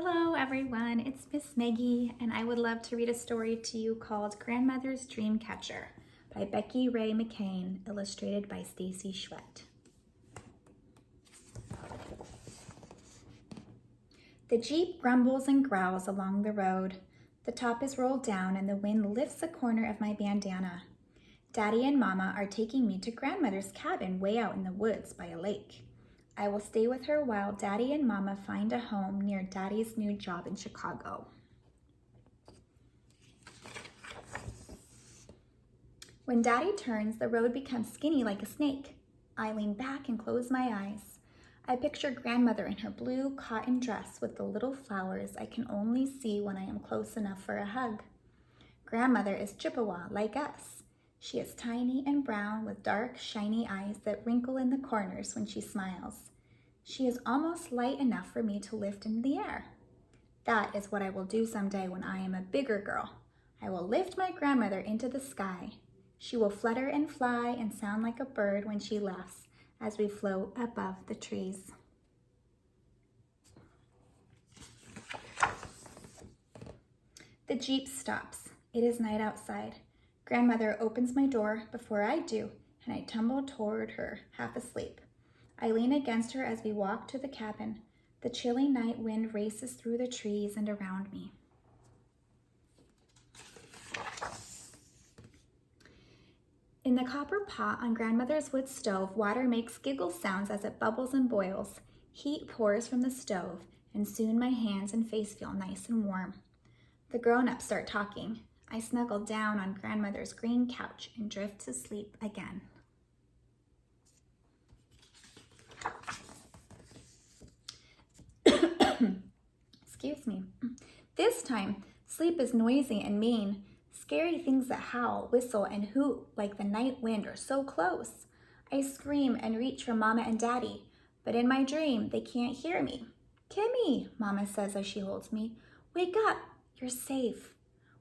Hello everyone, it's Miss Meggie, and I would love to read a story to you called Grandmother's Dreamcatcher by Becky Ray McCain, illustrated by Stacy Schwett. The Jeep grumbles and growls along the road. The top is rolled down and the wind lifts a corner of my bandana. Daddy and Mama are taking me to Grandmother's cabin way out in the woods by a lake. I will stay with her while Daddy and Mama find a home near Daddy's new job in Chicago. When Daddy turns, the road becomes skinny like a snake. I lean back and close my eyes. I picture Grandmother in her blue cotton dress with the little flowers I can only see when I am close enough for a hug. Grandmother is Chippewa like us. She is tiny and brown with dark, shiny eyes that wrinkle in the corners when she smiles. She is almost light enough for me to lift in the air. That is what I will do someday when I am a bigger girl. I will lift my grandmother into the sky. She will flutter and fly and sound like a bird when she laughs as we float above the trees. The Jeep stops. It is night outside. Grandmother opens my door before I do, and I tumble toward her, half asleep. I lean against her as we walk to the cabin. The chilly night wind races through the trees and around me. In the copper pot on Grandmother's wood stove, water makes giggle sounds as it bubbles and boils. Heat pours from the stove, and soon my hands and face feel nice and warm. The grown-ups start talking. I snuggle down on Grandmother's green couch and drift to sleep again. Excuse me. This time, sleep is noisy and mean. Scary things that howl, whistle, and hoot like the night wind are so close. I scream and reach for Mama and Daddy, but in my dream, they can't hear me. "Kimmy," Mama says as she holds me, "wake up, you're safe."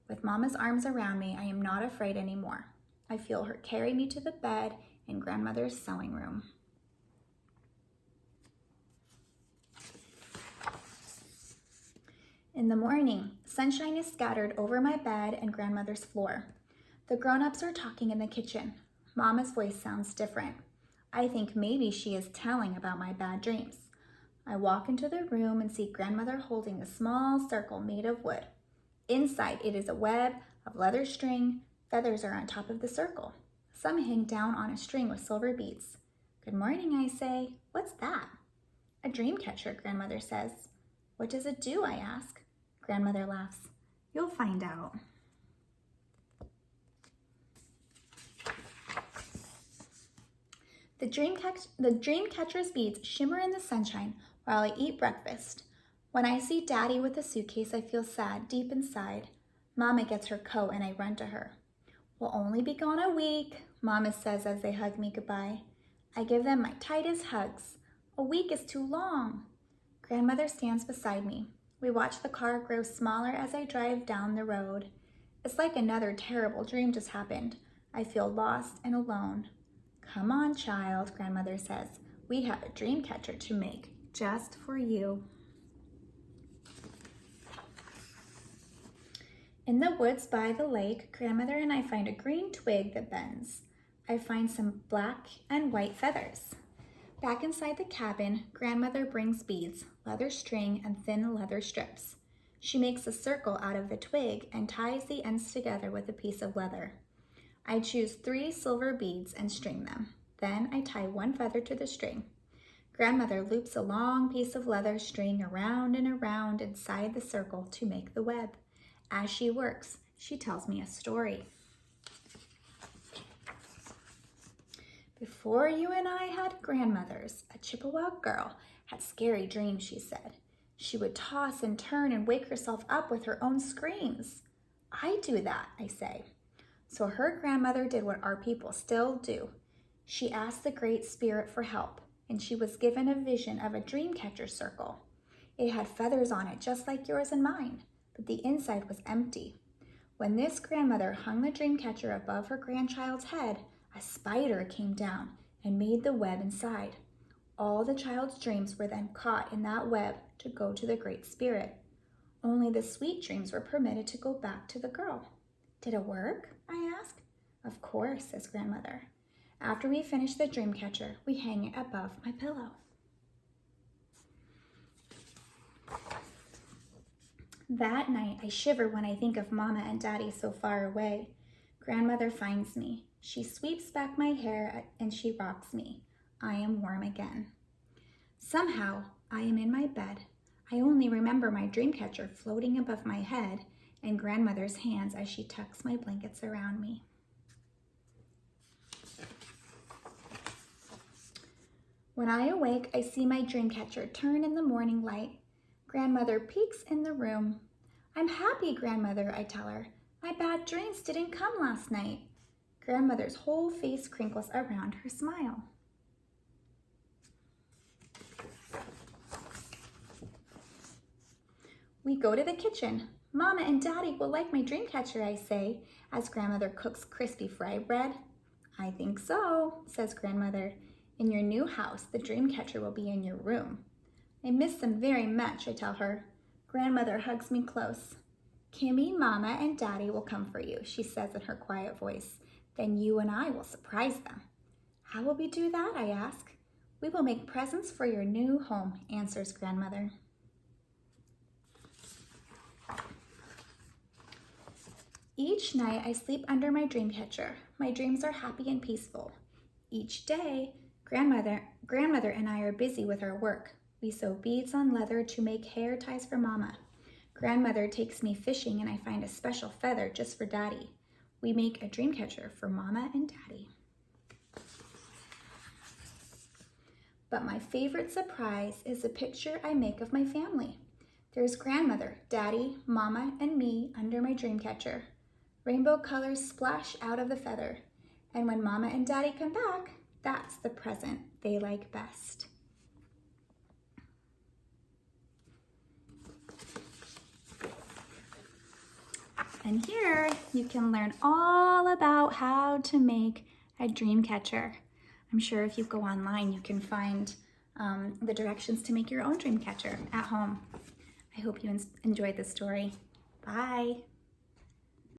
With Mama's arms around me, I am not afraid anymore. I feel her carry me to the bed in Grandmother's sewing room. In the morning, sunshine is scattered over my bed and Grandmother's floor. The grown-ups are talking in the kitchen. Mama's voice sounds different. I think maybe she is telling about my bad dreams. I walk into the room and see Grandmother holding a small circle made of wood. Inside, it is a web of leather string. Feathers are on top of the circle. Some hang down on a string with silver beads. "Good morning," I say. "What's that?" "A dream catcher," Grandmother says. "What does it do?" I ask. Grandmother laughs. "You'll find out." The dream catcher's beads shimmer in the sunshine while I eat breakfast. When I see Daddy with a suitcase, I feel sad deep inside. Mama gets her coat and I run to her. "We'll only be gone a week," Mama says as they hug me goodbye. I give them my tightest hugs. "A week is too long." Grandmother stands beside me. We watch the car grow smaller as I drive down the road. It's like another terrible dream just happened. I feel lost and alone. "Come on, child," Grandmother says. "We have a dream catcher to make just for you." In the woods by the lake, Grandmother and I find a green twig that bends. I find some black and white feathers. Back inside the cabin, Grandmother brings beads, leather string, and thin leather strips. She makes a circle out of the twig and ties the ends together with a piece of leather. I choose 3 silver beads and string them. Then I tie 1 feather to the string. Grandmother loops a long piece of leather string around and around inside the circle to make the web. As she works, she tells me a story. "Before you and I had grandmothers, a Chippewa girl had scary dreams," she said. "She would toss and turn and wake herself up with her own screams." "I do that," I say. So her grandmother did what our people still do. She asked the Great Spirit for help, and she was given a vision of a dream catcher circle. It had feathers on it just like yours and mine, but the inside was empty. When this grandmother hung the dream catcher above her grandchild's head, a spider came down and made the web inside. All the child's dreams were then caught in that web to go to the Great Spirit. Only the sweet dreams were permitted to go back to the girl. Did it work? I asked. Of course, says grandmother. After we finish the Dreamcatcher, we hang it above my pillow. That night, I shiver when I think of Mama and Daddy so far away. Grandmother finds me. She sweeps back my hair and she rocks me. I am warm again. Somehow, I am in my bed. I only remember my Dreamcatcher floating above my head and grandmother's hands as she tucks my blankets around me. When I awake, I see my Dreamcatcher turn in the morning light. Grandmother peeks in the room. I'm happy, Grandmother, I tell her. My bad dreams didn't come last night. Grandmother's whole face crinkles around her smile. We go to the kitchen. Mama and Daddy will like my Dreamcatcher, I say, as Grandmother cooks crispy fry bread. I think so, says Grandmother. In your new house, the Dreamcatcher will be in your room. I miss them very much, I tell her. Grandmother hugs me close. Kimmy, Mama, and Daddy will come for you, she says in her quiet voice. Then you and I will surprise them. How will we do that, I ask. We will make presents for your new home, answers Grandmother. Each night I sleep under my Dreamcatcher. My dreams are happy and peaceful. Each day, Grandmother and I are busy with our work. We sew beads on leather to make hair ties for Mama. Grandmother takes me fishing and I find a special feather just for Daddy. We make a Dreamcatcher for Mama and Daddy. But my favorite surprise is a picture I make of my family. There's Grandmother, Daddy, Mama, and me under my Dreamcatcher. Rainbow colors splash out of the feather. And when Mama and Daddy come back, that's the present they like best. And here you can learn all about how to make a Dreamcatcher. I'm sure if you go online, you can find the directions to make your own Dreamcatcher at home. I hope you enjoyed this story. Bye.